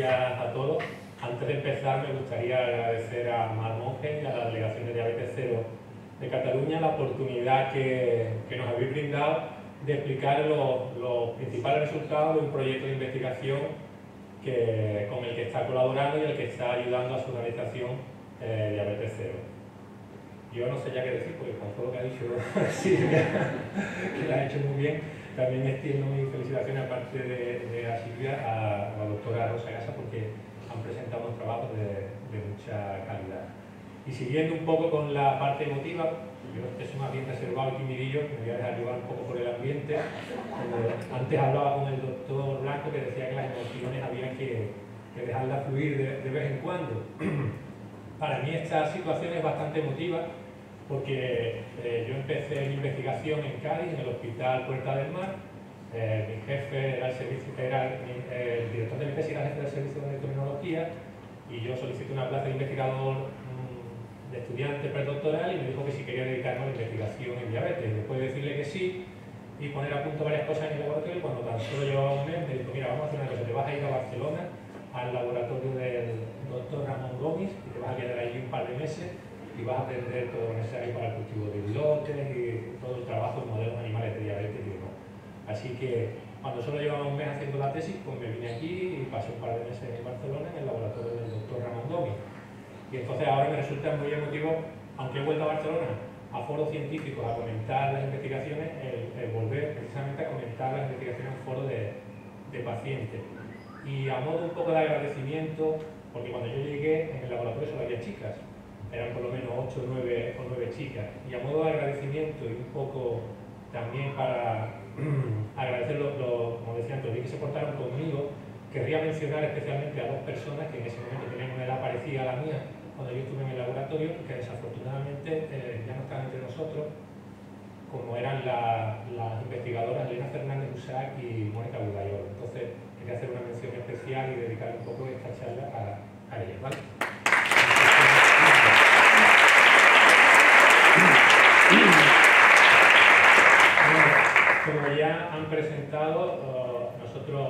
días a todos. Antes de empezar, me gustaría agradecer a Mar Monge y a la Delegación de Diabetes Cero de Cataluña la oportunidad que nos habéis brindado de explicar los principales resultados de un proyecto de investigación con el que está colaborando y el que está ayudando a su organización Diabetes Cero. Yo no sé ya qué decir, porque con todo lo que ha dicho Silvia, que lo ha hecho muy bien, también extiendo mis felicitaciones, aparte de a Silvia, a la doctora Rosa Gasa, porque han presentado unos trabajos de mucha calidad. Y siguiendo un poco con la parte emotiva, yo que soy más bien reservado y timidillo, me voy a dejar llevar un poco por el ambiente. Antes hablaba con el doctor Blanco, que decía que las emociones había que dejarlas fluir de vez en cuando. Para mí esta situación es bastante emotiva, porque yo empecé mi investigación en Cádiz, en el Hospital Puerta del Mar. Mi jefe era el director de mi tesis, era jefe del servicio de endocrinología, y yo solicité una plaza de investigador de estudiante predoctoral y me dijo que si quería dedicarme a la investigación en diabetes. Después de decirle que sí y poner a punto varias cosas en el laboratorio, cuando tan solo llevaba un mes, me dijo: mira, vamos a hacer una cosa, te vas a ir a Barcelona al laboratorio del doctor Ramón Gómez y te vas a quedar allí un par de meses y vas a aprender todo lo necesario para el cultivo de islotes y todo el trabajo en modelos animales de diabetes y demás. Así que cuando solo llevaba un mes haciendo la tesis, pues me vine aquí y pasé un par de meses en Barcelona en el laboratorio del doctor Ramón Gómez. Y entonces ahora me resulta muy emotivo, aunque he vuelto a Barcelona a foros científicos a comentar las investigaciones, el volver precisamente a comentar las investigaciones en foros de pacientes. Y a modo un poco de agradecimiento, porque cuando yo llegué en el laboratorio solo había chicas, eran por lo menos 8 o 9 chicas, y a modo de agradecimiento y un poco también para agradecer como decía antes, que se portaron conmigo, querría mencionar especialmente a 2 personas que en ese momento tenían una edad parecida a la mía cuando yo estuve en el laboratorio, que desafortunadamente ya no están entre nosotros, como eran las investigadoras Elena Fernández Usac y Mónica Budayol. Entonces quería hacer una mención especial y dedicar un poco esta charla a ellas, ¿vale? Como ya han presentado, nosotros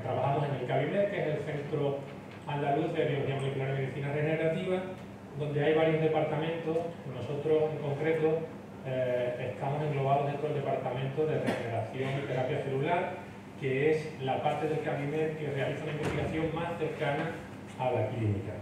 trabajamos en el CABIMED, que es el Centro Andaluz de Biología Molecular y Medicina Regenerativa, donde hay varios departamentos. Nosotros en concreto estamos englobados dentro del departamento de regeneración y terapia celular, que es la parte del CABIMED que realiza una investigación más cercana a la clínica.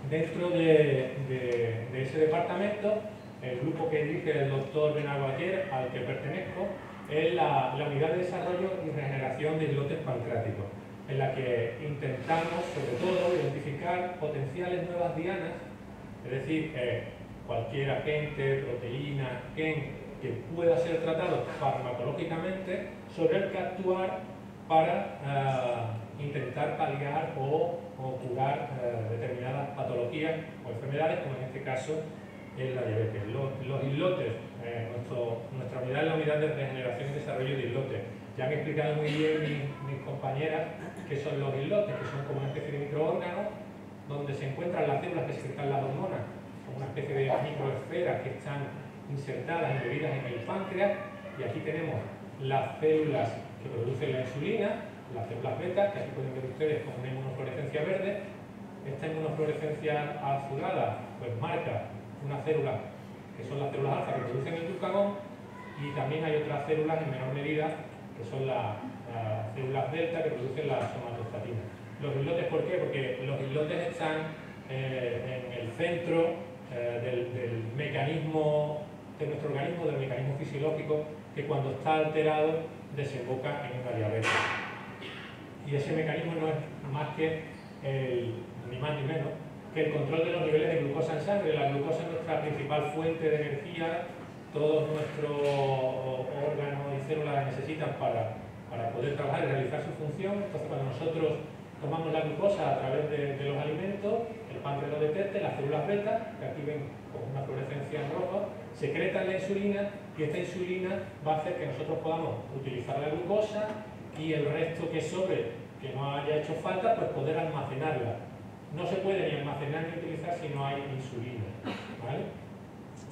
Dentro de ese departamento, el grupo que dirige el doctor Bernardo Ayer, al que pertenezco, es la Unidad de Desarrollo y Regeneración de Islotes Pancreáticos, en la que intentamos, sobre todo, identificar potenciales nuevas dianas, es decir, cualquier agente, proteína, gen que pueda ser tratado farmacológicamente, sobre el que actuar para intentar paliar o curar determinadas patologías o enfermedades, como en este caso es la diabetes. Los islotes, nuestra unidad es la unidad de regeneración y desarrollo de islotes. Ya han explicado muy bien mis compañeras qué son los islotes, que son como una especie de microórganos donde se encuentran las células que secretan las hormonas, como una especie de microesferas que están insertadas, embebidas en el páncreas, y aquí tenemos las células que producen la insulina, las células beta, que aquí pueden ver ustedes con una inmunofluorescencia verde. Esta inmunofluorescencia azulada pues marca unas células que son las células alfa que producen el glucagón, y también hay otras células en menor medida que son las células delta que producen la somatostatina. Los islotes, ¿por qué? Porque los islotes están en el centro del mecanismo de nuestro organismo, del mecanismo fisiológico, que cuando está alterado desemboca en una diabetes. Y ese mecanismo no es más que ni más ni menos que el control de los niveles de glucosa en sangre. La glucosa es nuestra principal fuente de energía. Todos nuestros órganos y células necesitan para poder trabajar y realizar su función. Entonces, cuando nosotros tomamos la glucosa a través de los alimentos, el páncreas lo detecta, las células beta, que aquí ven con una fluorescencia en rojo, secretan la insulina, y esta insulina va a hacer que nosotros podamos utilizar la glucosa y el resto que sobre, que no haya hecho falta, pues poder almacenarla. No se puede ni almacenar ni utilizar si no hay insulina, ¿vale?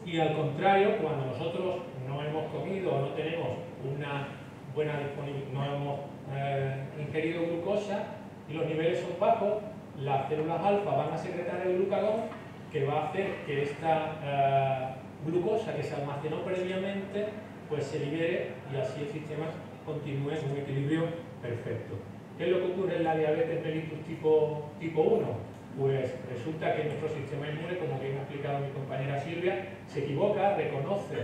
Y al contrario, cuando nosotros no hemos comido o no tenemos una buena disponibilidad, no hemos ingerido glucosa, y los niveles son bajos, las células alfa van a secretar el glucagón, que va a hacer que esta glucosa que se almacenó previamente pues se libere y así el sistema continúe en un equilibrio perfecto. ¿Qué es lo que ocurre en la diabetes mellitus tipo 1? Pues resulta que nuestro sistema inmune, como bien ha explicado mi compañera Silvia, se equivoca, reconoce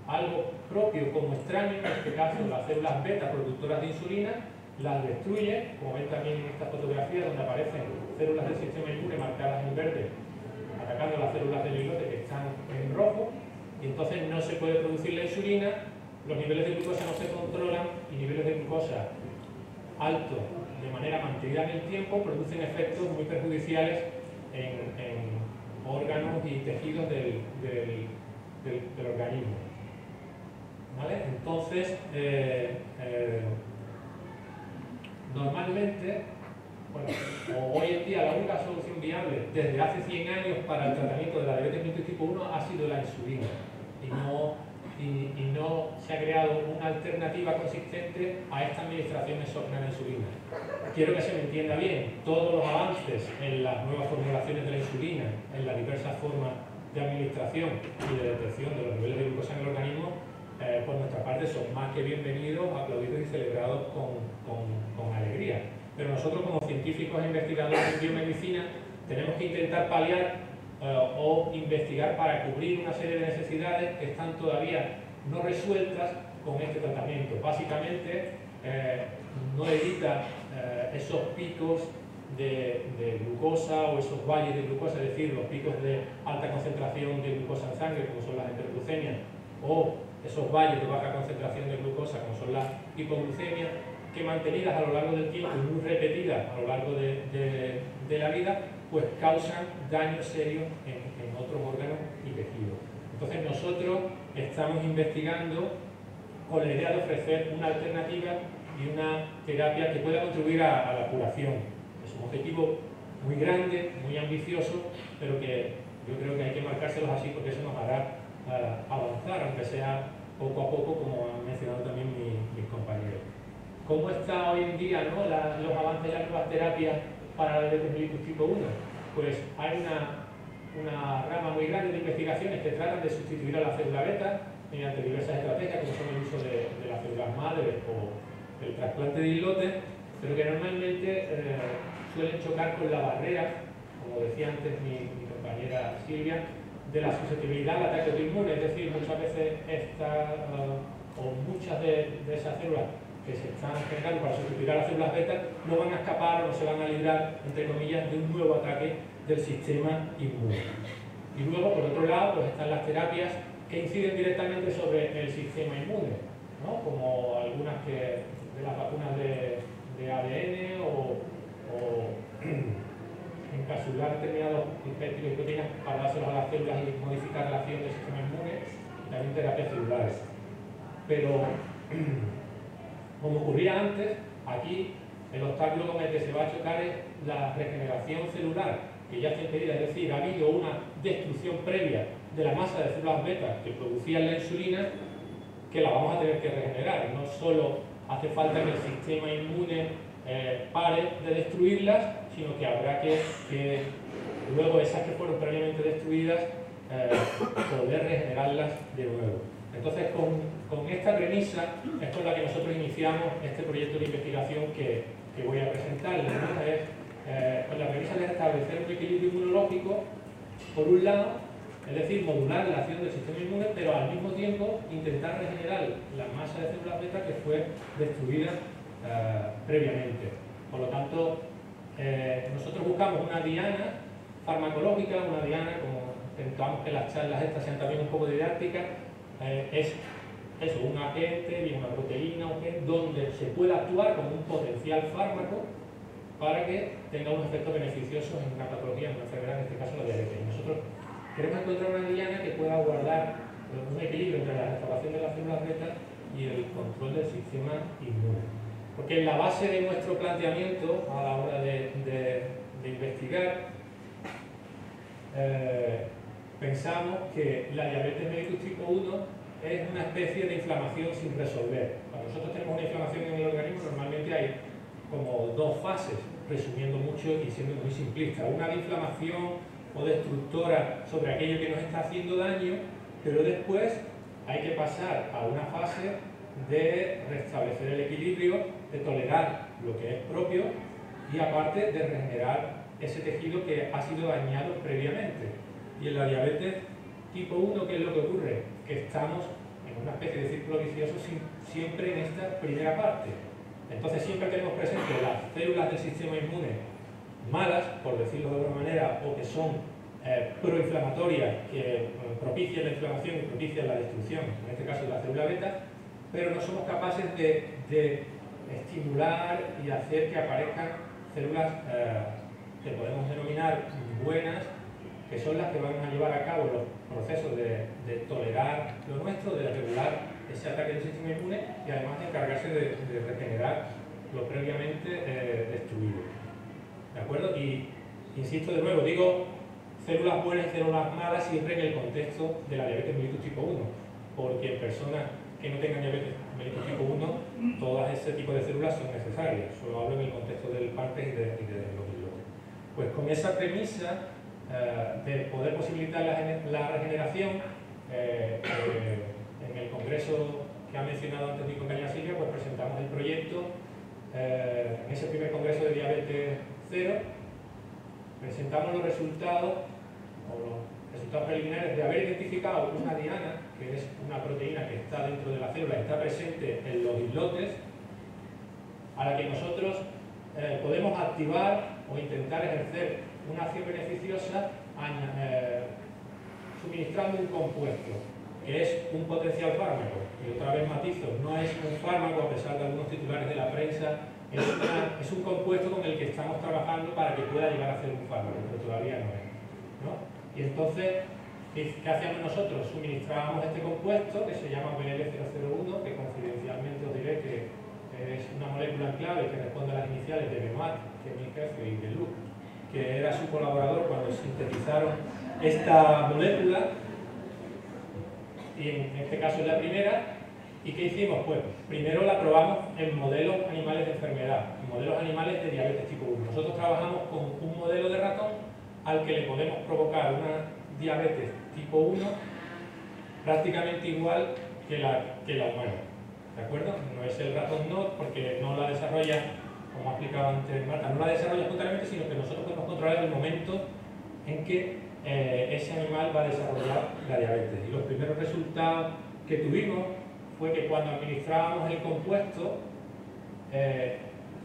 algo propio como extraño, en este caso las células beta productoras de insulina, las destruye, como ven también en esta fotografía donde aparecen células del sistema inmune marcadas en verde, atacando las células del islote que están en rojo, y entonces no se puede producir la insulina, los niveles de glucosa no se controlan y niveles de glucosa altos de manera mantenida en el tiempo producen efectos muy perjudiciales en órganos y tejidos del organismo. ¿Vale? Entonces, normalmente, bueno, hoy en día la única solución viable desde hace 100 años para el tratamiento de la diabetes mellitus tipo 1 ha sido la insulina y no se ha creado una alternativa consistente a esta administración exógena de insulina. Quiero que se me entienda bien, todos los avances en las nuevas formulaciones de la insulina, en las diversas formas de administración y de detección de los niveles de glucosa en el organismo, por nuestra parte son más que bienvenidos, aplaudidos y celebrados con alegría. Pero nosotros como científicos e investigadores en biomedicina tenemos que intentar paliar o investigar para cubrir una serie de necesidades que están todavía no resueltas con este tratamiento. Básicamente no evita esos picos de glucosa o esos valles de glucosa, es decir, los picos de alta concentración de glucosa en sangre, como son las hiperglucemias, o esos valles de baja concentración de glucosa, como son las hipoglucemias, que mantenidas a lo largo del tiempo y muy repetidas a lo largo de la vida, pues causan daños serios en otros órganos y tejidos. Entonces nosotros estamos investigando con la idea de ofrecer una alternativa y una terapia que pueda contribuir a la curación. Es un objetivo muy grande, muy ambicioso, pero que yo creo que hay que marcárselos así porque eso nos hará avanzar, aunque sea poco a poco, como han mencionado también mis compañeros. ¿Cómo está hoy en día, ¿no? los avances de las nuevas terapias para la diabetes mellitus tipo 1? Pues hay una rama muy grande de investigaciones que tratan de sustituir a la célula beta mediante diversas estrategias, como son el uso de las células madre o el trasplante de islotes, pero que normalmente suelen chocar con la barrera, como decía antes mi compañera Silvia, de la susceptibilidad al ataque autoinmune. Es decir, muchas veces muchas de esas células que se están generando para sustituir a las células beta no van a escapar o no se van a librar, entre comillas, de un nuevo ataque del sistema inmune. Y luego, por otro lado, pues están las terapias que inciden directamente sobre el sistema inmune, ¿no? Como algunas de las vacunas de ADN o encapsular determinados péptidos y proteínas para dárselos a las células y modificar la acción del sistema inmune, y también terapias celulares. Pero como ocurría antes, aquí el obstáculo con el que se va a chocar es la regeneración celular, que ya está impedida, es decir, ha habido una destrucción previa de la masa de células beta que producían la insulina, que la vamos a tener que regenerar. No solo hace falta que el sistema inmune pare de destruirlas, sino que habrá que luego esas que fueron previamente destruidas poder regenerarlas de nuevo. Entonces, con esta premisa es con la que nosotros iniciamos este proyecto de investigación que voy a presentarles, ¿no? Con la premisa de establecer un equilibrio inmunológico, por un lado, es decir, modular la acción del sistema inmune, pero al mismo tiempo intentar regenerar la masa de células beta que fue destruida previamente. Por lo tanto, nosotros buscamos una diana farmacológica, una diana, como intentamos que las charlas estas sean también un poco didácticas, es eso, un agente, bien una proteína, un gen, donde se pueda actuar como un potencial fármaco para que tenga un efecto beneficioso en una patología, en una enfermedad, en este caso la diabetes. Nosotros queremos encontrar una diana que pueda guardar un equilibrio entre la restauración de las células beta y el control del sistema inmune. Porque en la base de nuestro planteamiento a la hora de investigar, pensamos que la diabetes mellitus tipo 1 es una especie de inflamación sin resolver. Cuando nosotros tenemos una inflamación en el organismo, normalmente hay como dos fases. resumiendo mucho y siendo muy simplista. Una de inflamación o destructora sobre aquello que nos está haciendo daño, pero después hay que pasar a una fase de restablecer el equilibrio, de tolerar lo que es propio y aparte de regenerar ese tejido que ha sido dañado previamente. Y en la diabetes tipo 1, ¿qué es lo que ocurre? Que estamos en una especie de círculo vicioso siempre en esta primera parte. Entonces siempre tenemos presente las células del sistema inmune malas, por decirlo de alguna manera, o que son proinflamatorias, que propician la inflamación y propician la destrucción, en este caso de la célula beta, pero no somos capaces de estimular y hacer que aparezcan células que podemos denominar buenas, que son las que van a llevar a cabo los procesos de tolerar lo nuestro, de regular ese ataque del sistema inmune y además de encargarse de regenerar lo previamente destruido. ¿De acuerdo? Y insisto de nuevo, digo células buenas y células malas siempre en el contexto de la diabetes mellitus tipo 1, porque en personas que no tengan diabetes mellitus tipo 1, todas ese tipo de células son necesarias. Solo hablo en el contexto del páncreas y de los islotes. Pues con esa premisa de poder posibilitar la regeneración, en el congreso que ha mencionado antes mi compañera Silvia, pues presentamos el proyecto en ese primer congreso de diabetes cero. Presentamos los resultados preliminares de haber identificado una diana, que es una proteína que está dentro de la célula, está presente en los islotes, a la que nosotros podemos activar o intentar ejercer una acción beneficiosa suministrando un compuesto, que es un potencial fármaco. Y otra vez matizo, no es un fármaco, a pesar de algunos titulares de la prensa, es un compuesto con el que estamos trabajando para que pueda llegar a ser un fármaco, pero todavía no es, ¿no? Y entonces, ¿qué hacíamos nosotros? Suministrábamos este compuesto que se llama BL001, que confidencialmente os diré que es una molécula en clave que responde a las iniciales de Benoit, que es mi jefe, y de Luc, que era su colaborador cuando sintetizaron esta molécula, y en este caso es la primera. ¿Y qué hicimos? Pues primero la probamos en modelos animales de enfermedad, en modelos animales de diabetes tipo 1. Nosotros trabajamos con un modelo de ratón al que le podemos provocar una diabetes tipo 1 prácticamente igual que la humana. ¿De acuerdo? No es el ratón NOT, porque no la desarrolla, como ha explicado antes Marta, no la desarrolla espontáneamente, sino que nosotros podemos controlar el momento en que ese animal va a desarrollar la diabetes. Y los primeros resultados que tuvimos fue que cuando administrábamos el compuesto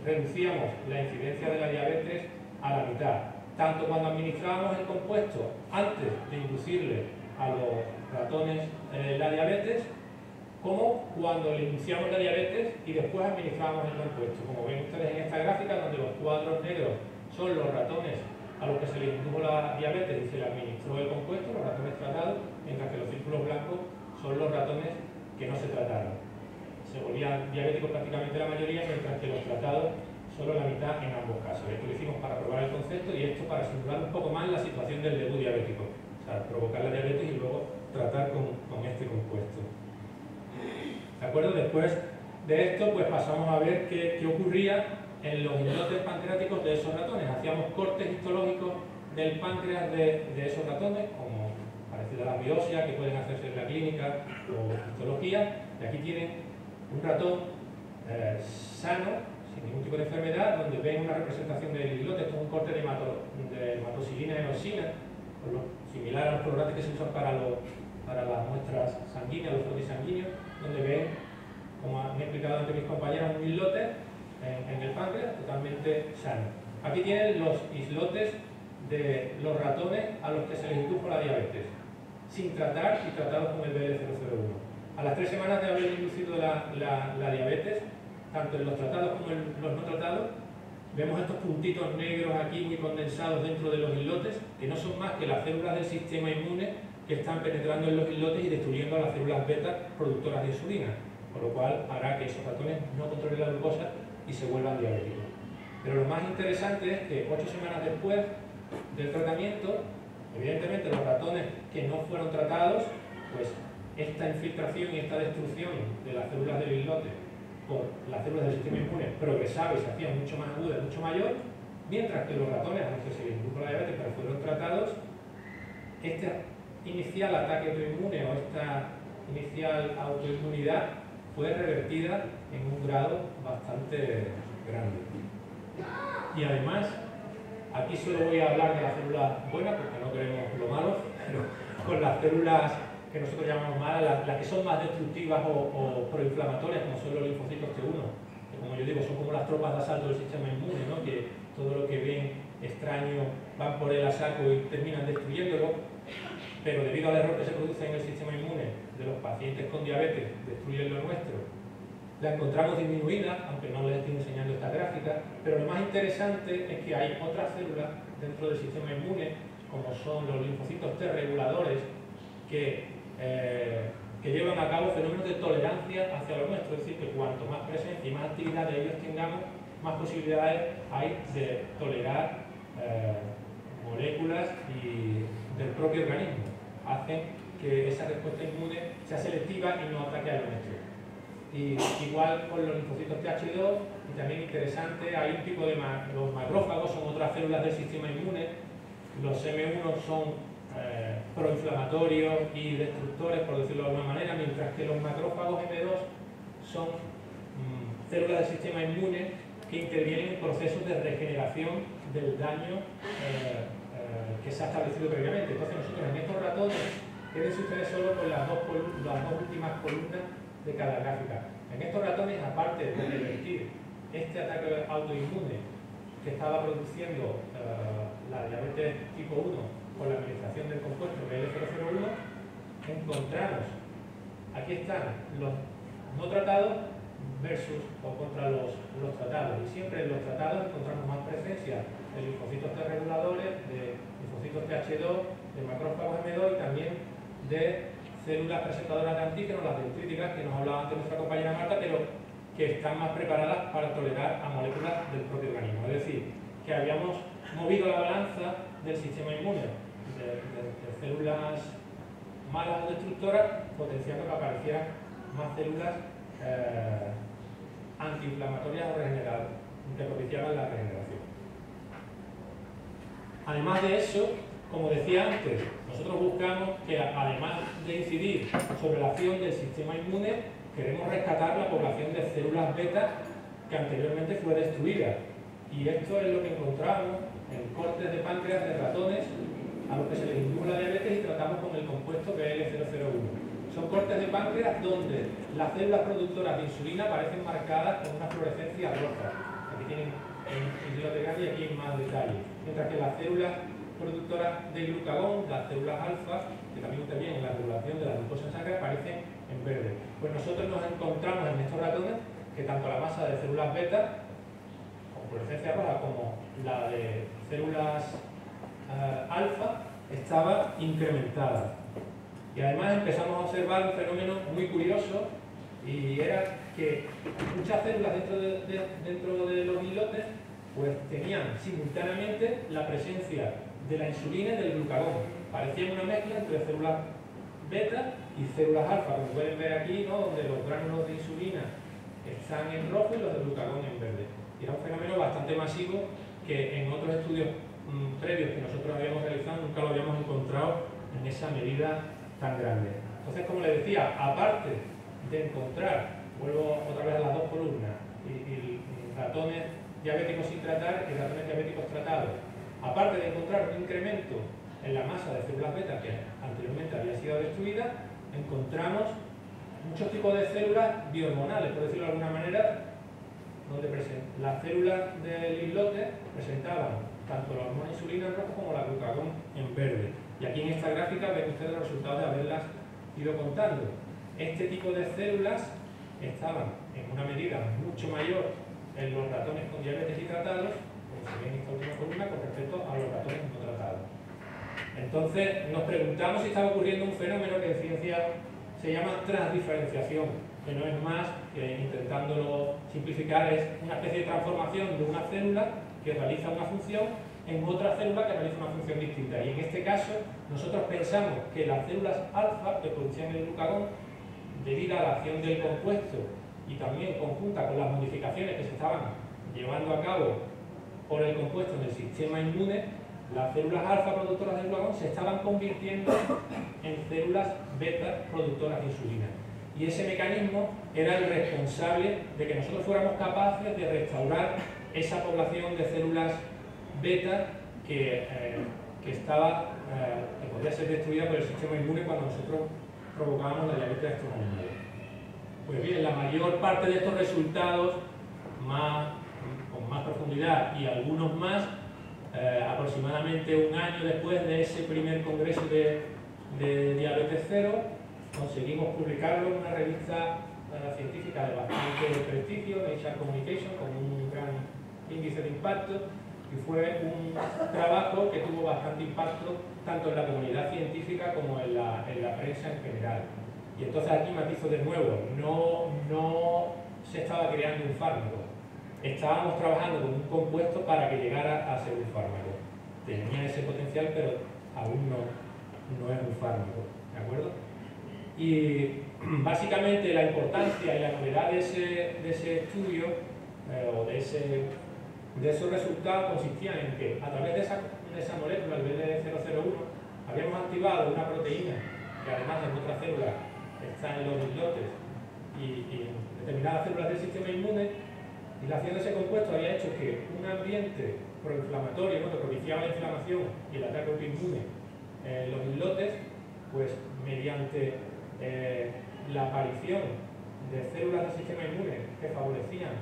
reducíamos la incidencia de la diabetes a la mitad. Tanto cuando administrábamos el compuesto antes de inducirle a los ratones la diabetes, como cuando le inducíamos la diabetes y después administrábamos el compuesto. Como ven ustedes en esta gráfica, donde los cuadros negros son los ratones a los que se les indujo la diabetes y se le administró el compuesto, los ratones tratados, mientras que los círculos blancos son los ratones que no se trataron. Se volvían diabéticos prácticamente la mayoría, mientras que los tratados solo la mitad en ambos casos. Esto lo hicimos para probar el concepto y esto para simular un poco más la situación del debut diabético. O sea, provocar la diabetes y luego tratar con este compuesto. ¿De acuerdo? Después de esto, pues pasamos a ver qué ocurría en los islotes pancreáticos de esos ratones. Hacíamos cortes histológicos del páncreas de esos ratones, como parecido a las biopsias que pueden hacerse en la clínica o histología. Y aquí tienen un ratón sano, sin ningún tipo de enfermedad, donde ven una representación del islote. Esto es un corte de hematoxilina y enosina, similar a los colorantes que se usan para las muestras sanguíneas, los frotis sanguíneos, donde ven, como han explicado antes mis compañeros, un islote en el páncreas totalmente sano. Aquí tienen los islotes de los ratones a los que se les indujo la diabetes, sin tratar y tratados con el BL001. A las 3 semanas de haber inducido la diabetes, tanto en los tratados como en los no tratados, vemos estos puntitos negros aquí muy condensados dentro de los islotes, que no son más que las células del sistema inmune que están penetrando en los islotes y destruyendo a las células beta productoras de insulina, por lo cual hará que esos ratones no controlen la glucosa y se vuelvan diabéticos. Pero lo más interesante es que 8 semanas después del tratamiento, evidentemente los ratones que no fueron tratados, pues esta infiltración y esta destrucción de las células del islote por las células del sistema inmune progresaba y se hacía mucho más aguda, mucho mayor, mientras que los ratones a los que se les indujo la diabetes pero fueron tratados, este inicial ataque autoinmune o esta inicial autoinmunidad fue revertida en un grado bastante grande. Y además, aquí solo voy a hablar de las células buenas porque no queremos lo malo, pero con las células que nosotros llamamos malas, las que son más destructivas o proinflamatorias, como son los linfocitos T1, que como yo digo son como las tropas de asalto del sistema inmune, ¿no? Que todo lo que ven extraño van por él a saco y terminan destruyéndolo, pero debido al error que se produce en el sistema inmune de los pacientes con diabetes, destruyen lo nuestro. La encontramos disminuida, aunque no les estoy enseñando esta gráfica, pero lo más interesante es que hay otras células dentro del sistema inmune, como son los linfocitos T reguladores, que llevan a cabo fenómenos de tolerancia hacia lo nuestro, es decir, que cuanto más presencia y más actividad de ellos tengamos, más posibilidades hay de tolerar moléculas del propio organismo. Hacen que esa respuesta inmune sea selectiva y no ataque a lo nuestro. Y igual con los linfocitos TH2, y también interesante, hay un tipo de los macrófagos, son otras células del sistema inmune. Los M1 son proinflamatorios y destructores, por decirlo de alguna manera, mientras que los macrófagos M2 son células del sistema inmune que intervienen en procesos de regeneración del daño que se ha establecido previamente. Entonces nosotros en estos ratones, quédense ustedes solo con las dos últimas columnas de cada gráfica. En estos ratones, aparte de revertir este ataque autoinmune que estaba produciendo la diabetes tipo 1 con la administración del compuesto BL001, encontramos, aquí están los no tratados versus o contra los tratados, y siempre en los tratados encontramos más presencia de linfocitos T reguladores, de linfocitos TH2, de macrófagos M2 y también de células presentadoras de antígenos, las dendríticas que nos hablaba antes nuestra compañera Marta, pero que están más preparadas para tolerar a moléculas del propio organismo. Es decir, que habíamos movido la balanza del sistema inmune de células malas o destructoras, potenciando que aparecieran más células antiinflamatorias o regeneradas, que propiciaban la regeneración. Además de eso, como decía antes, nosotros buscamos que, además de incidir sobre la acción del sistema inmune, queremos rescatar la población de células beta que anteriormente fue destruida. Y esto es lo que encontramos en cortes de páncreas de ratones a los que se les indujo la diabetes y tratamos con el compuesto BL001. Son cortes de páncreas donde las células productoras de insulina aparecen marcadas con una fluorescencia roja. Aquí tienen en islote grande y aquí en más detalle. Mientras que las células productoras de glucagón, las células alfa, que también intervienen en la regulación de la glucosa en sangre, aparecen en verde. Pues nosotros nos encontramos en estos ratones que tanto la masa de células beta, con fluorescencia roja, como la de células alfa, estaba incrementada. Y además empezamos a observar un fenómeno muy curioso, y era que muchas células dentro de los islotes pues tenían simultáneamente la presencia de la insulina y del glucagón. Parecía una mezcla entre células beta y células alfa, como pueden ver aquí, ¿no? Donde los gránulos de insulina están en rojo y los de glucagón en verde. Y era un fenómeno bastante masivo que en otros estudios previos que nosotros habíamos realizado nunca lo habíamos encontrado en esa medida tan grande. Entonces, como les decía, aparte de encontrar, vuelvo otra vez a las dos columnas, y ratones diabéticos sin tratar y ratones diabéticos tratados, aparte de encontrar un incremento en la masa de células beta que anteriormente había sido destruida, encontramos muchos tipos de células biohormonales, por decirlo de alguna manera, donde las células del islote presentaban tanto la hormona insulina en rojo como la glucagón en verde. Y aquí en esta gráfica ven ustedes los resultados de haberlas ido contando. Este tipo de células estaban en una medida mucho mayor en los ratones con diabetes y tratados, como se ve en esta última columna, con respecto a los ratones no tratados. Entonces nos preguntamos si estaba ocurriendo un fenómeno que en ciencia se llama transdiferenciación, que no es más que, intentándolo simplificar, es una especie de transformación de una célula que realiza una función en otra célula que realiza una función distinta. Y en este caso, nosotros pensamos que las células alfa que producían el glucagón, debido a la acción del compuesto y también conjunta con las modificaciones que se estaban llevando a cabo por el compuesto en el sistema inmune, las células alfa productoras de glucagón se estaban convirtiendo en células beta productoras de insulina. Y ese mecanismo era el responsable de que nosotros fuéramos capaces de restaurar esa población de células beta que podía ser destruida por el sistema inmune cuando nosotros provocábamos la diabetes de estos animales. Pues bien, la mayor parte de estos resultados, con más profundidad y algunos más, aproximadamente un año después de ese primer congreso de diabetes cero, conseguimos publicarlo en una revista científica de bastante prestigio, Nature Communication, con un gran índice de impacto, y fue un trabajo que tuvo bastante impacto tanto en la comunidad científica como en la prensa en general. Y entonces aquí matizo de nuevo, no se estaba creando un fármaco, estábamos trabajando con un compuesto para que llegara a ser un fármaco. Tenía ese potencial, pero aún no es un fármaco, ¿de acuerdo? Y básicamente la importancia y la novedad de ese estudio o de esos resultados consistían en que a través de esa molécula, el BD001, habíamos activado una proteína que además en otras células está en los islotes y en determinadas células del sistema inmune, y la acción de ese compuesto había hecho que un ambiente proinflamatorio, que propiciaba la inflamación y el ataque autoinmune en los islotes, pues mediante la aparición de células del sistema inmune que favorecían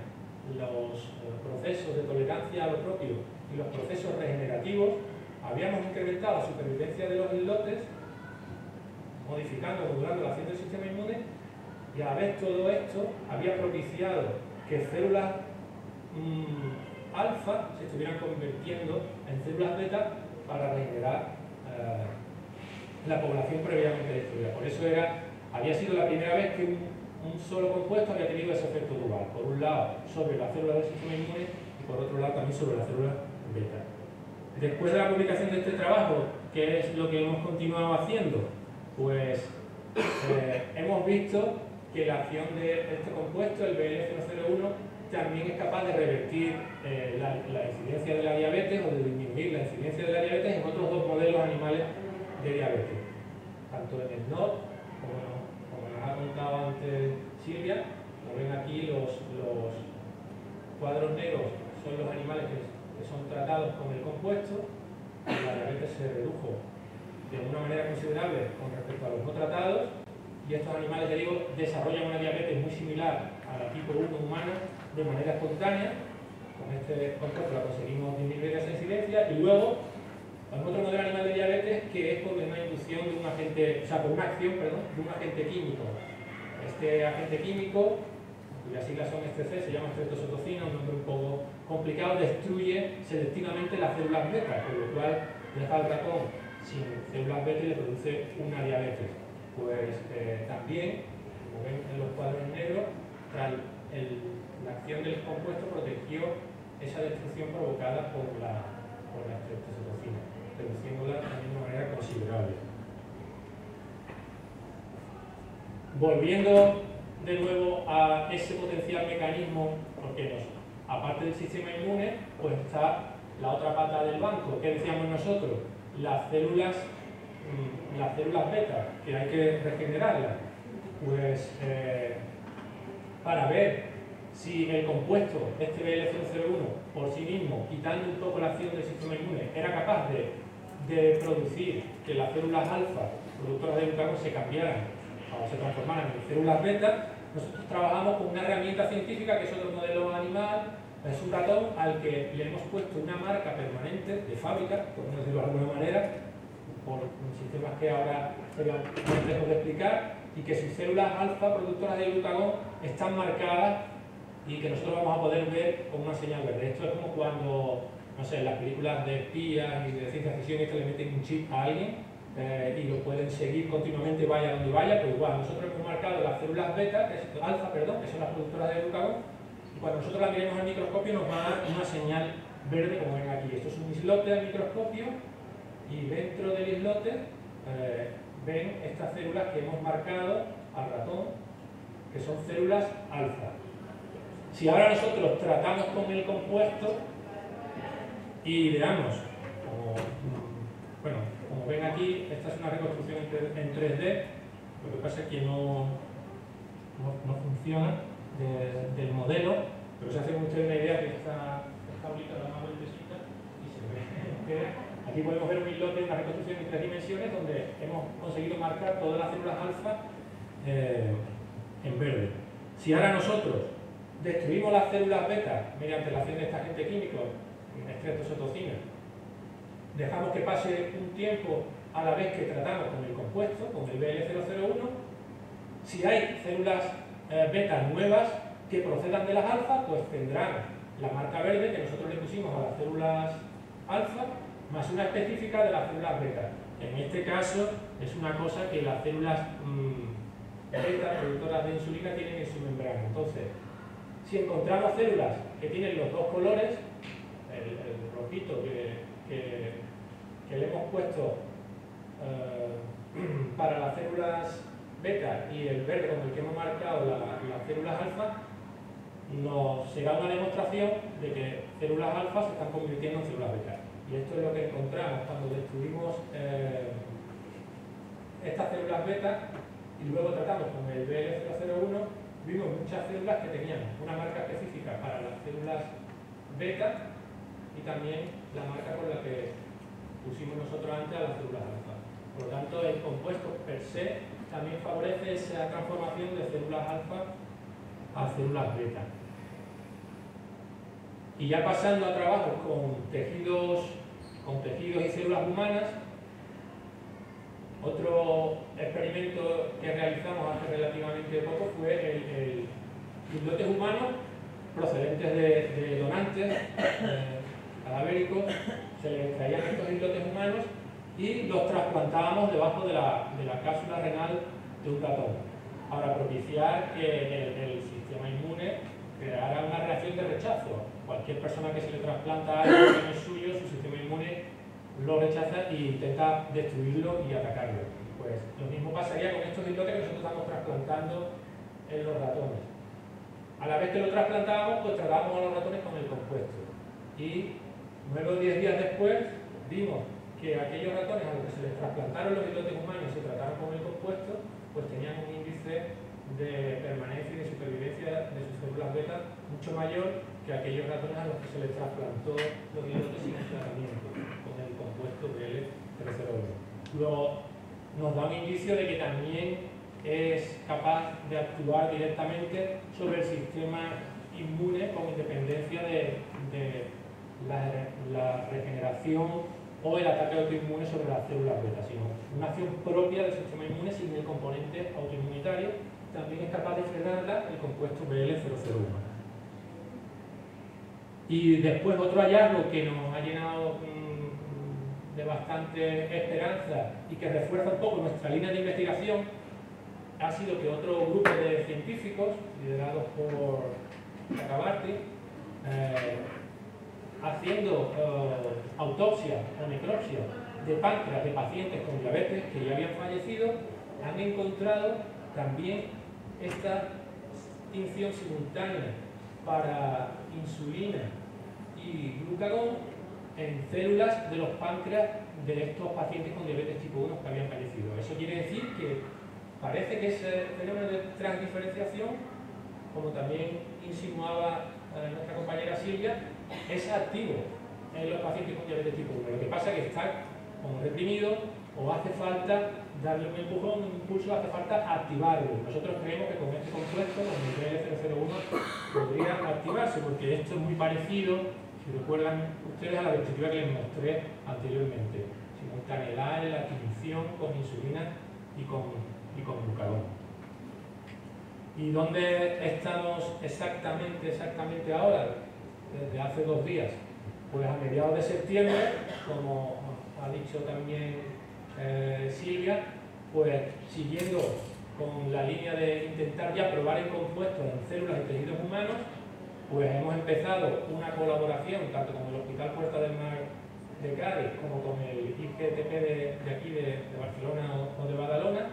los procesos de tolerancia a lo propio y los procesos regenerativos, habíamos incrementado la supervivencia de los islotes, modificando, modulando la acción del sistema inmune, y a la vez todo esto había propiciado que células alfa se estuvieran convirtiendo en células beta para regenerar la población previamente destruida. Por eso había sido la primera vez que un solo compuesto había tenido ese efecto dual. Por un lado sobre la célula del sistema inmune y por otro lado también sobre la célula beta. Después de la publicación de este trabajo, ¿qué es lo que hemos continuado haciendo? Pues hemos visto que la acción de este compuesto, el BL001, también es capaz de revertir la incidencia de la diabetes o de disminuir la incidencia de la diabetes en otros dos modelos animales de diabetes, tanto en el NOD, como nos ha contado antes Silvia. Como ven aquí, los cuadros negros son los animales que son tratados con el compuesto, y la diabetes se redujo de una manera considerable con respecto a los no tratados, y estos animales, ya digo, desarrollan una diabetes muy similar a la tipo 1 humana de manera espontánea. Con este compuesto la conseguimos disminuir esa incidencia, y luego en otro modelo animal de diabetes que es por una inducción de un agente, por una acción, de un agente químico. Este agente químico, cuyas siglas son STC, se llama estreptozotocina, un nombre un poco complicado, destruye selectivamente las células beta, con lo cual deja al ratón sin células beta y le produce una diabetes. Pues también, como ven en los cuadros negros, la acción del compuesto protegió esa destrucción provocada por la estreptozotocina, reduciéndola también de una manera considerable. Volviendo de nuevo a ese potencial mecanismo, porque aparte del sistema inmune, pues está la otra pata del banco. ¿Qué decíamos nosotros? Las células beta, que hay que regenerarlas. Pues para ver si el compuesto, este BL001, por sí mismo, quitando un poco la acción del sistema inmune, era capaz de producir que las células alfa, productoras de glucagón, se cambiaran o se transformaran en células beta, nosotros trabajamos con una herramienta científica que es otro modelo animal, es un ratón al que le hemos puesto una marca permanente de fábrica, por no decirlo de alguna manera, por sistemas que ahora serían complejos de explicar, y que sus células alfa productoras de glucagón están marcadas y que nosotros vamos a poder ver con una señal verde. Esto es como cuando, no sé, en las películas de espías y de ciencia ficción, que le meten un chip a alguien y lo pueden seguir continuamente vaya donde vaya. Pues igual, nosotros hemos marcado las células beta, alfa, que son las productoras de glucagón, y cuando nosotros las miremos al microscopio nos va a dar una señal verde, como ven aquí. Esto es un islote al microscopio, y dentro del islote ven estas células que hemos marcado al ratón, que son células alfa. Si ahora nosotros tratamos con el compuesto, Y veamos, como ven aquí, esta es una reconstrucción en 3D, lo que pasa es que no funciona del modelo, pero se hace ustedes una idea que esta tablita da una vueltecita y se ve. Aquí podemos ver un islote, una reconstrucción en 3 dimensiones donde hemos conseguido marcar todas las células alfa en verde. Si ahora nosotros destruimos las células beta mediante la acción de este agente químico, estreptocitocina, dejamos que pase un tiempo a la vez que tratamos con el compuesto, con el BL001, si hay células beta nuevas que procedan de las alfa, pues tendrán la marca verde que nosotros le pusimos a las células alfa, más una específica de las células beta. En este caso es una cosa que las células beta, productoras de insulina, tienen en su membrana. Entonces, si encontramos células que tienen los dos colores, el rojito que le hemos puesto para las células beta y el verde con el que hemos marcado las células alfa, nos será una demostración de que células alfa se están convirtiendo en células beta. Y esto es lo que encontramos cuando destruimos estas células beta y luego tratamos con el BL001. Vimos muchas células que tenían una marca específica para las células beta y también la marca con la que pusimos nosotros antes a las células alfa. Por lo tanto, el compuesto per se también favorece esa transformación de células alfa a células beta. Y ya pasando a trabajos con tejidos y células humanas, otro experimento que realizamos hace relativamente poco fue islotes humanos procedentes de donantes cadavéricos. Se les extraían estos islotes humanos y los trasplantábamos debajo de la cápsula renal de un ratón para propiciar que el sistema inmune creara una reacción de rechazo. Cualquier persona que se le trasplanta algo que no es suyo, su sistema inmune lo rechaza e intenta destruirlo y atacarlo. Pues lo mismo pasaría con estos islotes que nosotros estamos trasplantando en los ratones. A la vez que lo trasplantábamos, pues tratábamos a los ratones con el compuesto. Y 9 o 10 días después vimos que aquellos ratones a los que se les trasplantaron los islotes humanos y se trataron con el compuesto, pues tenían un índice de permanencia y de supervivencia de sus células beta mucho mayor que aquellos ratones a los que se les trasplantó los islotes sin tratamiento con el compuesto BL001. Luego nos da un indicio de que también es capaz de actuar directamente sobre el sistema inmune con independencia de la regeneración o el ataque autoinmune sobre las células beta, sino una acción propia del sistema inmune sin el componente autoinmunitario. También es capaz de frenarla el compuesto BL001. Y después otro hallazgo que nos ha llenado de bastante esperanza y que refuerza un poco nuestra línea de investigación ha sido que otro grupo de científicos, liderados por Chakrabarty, haciendo autopsia o necropsia de páncreas de pacientes con diabetes que ya habían fallecido, han encontrado también esta tinción simultánea para insulina y glucagón en células de los páncreas de estos pacientes con diabetes tipo 1 que habían fallecido. Eso quiere decir que parece que ese fenómeno de transdiferenciación, como también insinuaba nuestra compañera Silvia, es activo en los pacientes con diabetes tipo 1. Lo que pasa es que está como reprimido o hace falta darle un empujón, un impulso, hace falta activarlo. Nosotros creemos que con este compuesto, con el BL001, podría activarse, porque esto es muy parecido, si recuerdan ustedes, a la diapositiva que les mostré anteriormente. Simultaneidad en la adquisición con insulina y con glucagón. ¿Y dónde estamos exactamente ahora? Desde hace 2 días. Pues a mediados de septiembre, como ha dicho también Silvia, pues siguiendo con la línea de intentar ya probar el compuesto en células y tejidos humanos, pues hemos empezado una colaboración tanto con el Hospital Puerta del Mar de Cádiz como con el IGTP de aquí de Barcelona o de Badalona.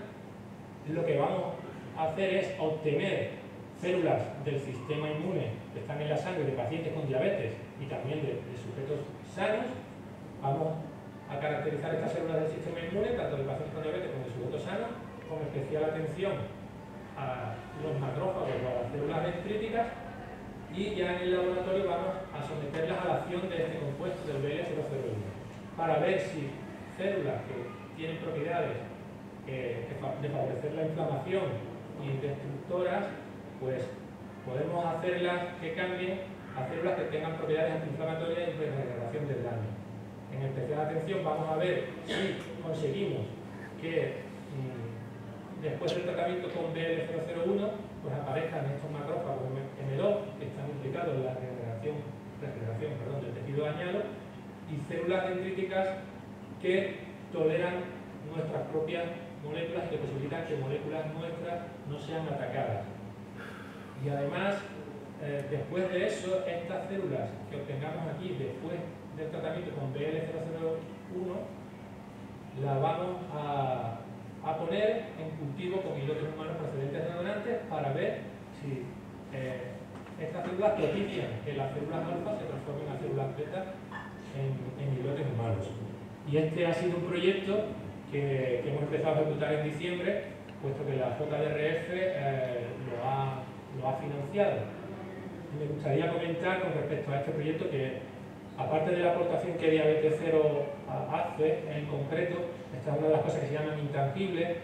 Lo que vamos a hacer es obtener células del sistema inmune que están en la sangre de pacientes con diabetes y también de sujetos sanos. Vamos a caracterizar estas células del sistema inmune, tanto del paciente con diabetes como del sujeto sano, con especial atención a los macrófagos o a las células dendríticas, y ya en el laboratorio vamos a someterlas a la acción de este compuesto del BL001 para ver si células que tienen propiedades de favorecer la inflamación y destructoras, pues podemos hacerlas que cambien a células que tengan propiedades antiinflamatorias y de regeneración del daño. En especial atención vamos a ver si conseguimos que después del tratamiento con BL001 pues aparezcan estos macrófagos M2 que están implicados en la regeneración del tejido dañado, y células dendríticas que toleran nuestras propias moléculas y que posibilitan que moléculas nuestras no sean atacadas. Y además, después de eso, estas células que obtengamos aquí después del tratamiento con BL001 las vamos a poner en cultivo con islotes humanos procedentes de donantes para ver si estas células propician que las células alfa se transformen a células beta en islotes humanos. Y este ha sido un proyecto que hemos empezado a ejecutar en diciembre, puesto que la JDRF lo ha financiado. Me gustaría comentar con respecto a este proyecto que, aparte de la aportación que Diabetes Cero hace en concreto, esta es una de las cosas que se llaman intangibles,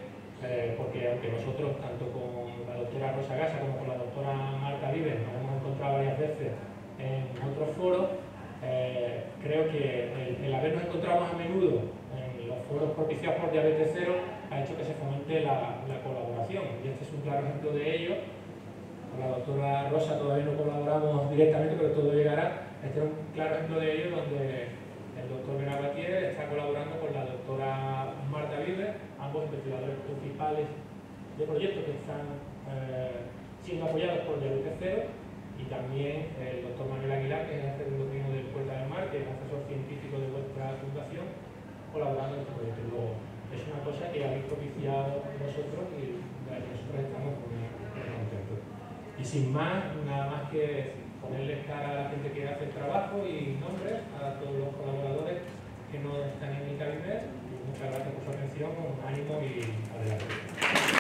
porque aunque nosotros, tanto con la doctora Rosa Gasa como con la doctora Marta Vives, nos hemos encontrado varias veces en otros foros, creo que el habernos encontrado más a menudo en los foros propiciados por Diabetes Cero ha hecho que se fomente la colaboración, y este es un claro ejemplo de ello. Con la doctora Rosa todavía no colaboramos directamente, pero todo llegará. Este es un claro ejemplo de ello, donde el doctor Benabatier está colaborando con la doctora Marta Vives, ambos investigadores principales de proyectos que están siendo apoyados por Diabetes Cero, y también el doctor Manuel Aguilar, que es el jefe endocrino del Puerta del Mar, que es asesor científico de vuestra fundación, colaborando en este proyecto. Luego, es una cosa que habéis propiciado vosotros y nosotros estamos muy contentos. Y sin más, nada más que ponerles cara a la gente que hace el trabajo y nombres a todos los colaboradores que no están en el Cabinet. Muchas gracias por su atención, ánimo y adelante.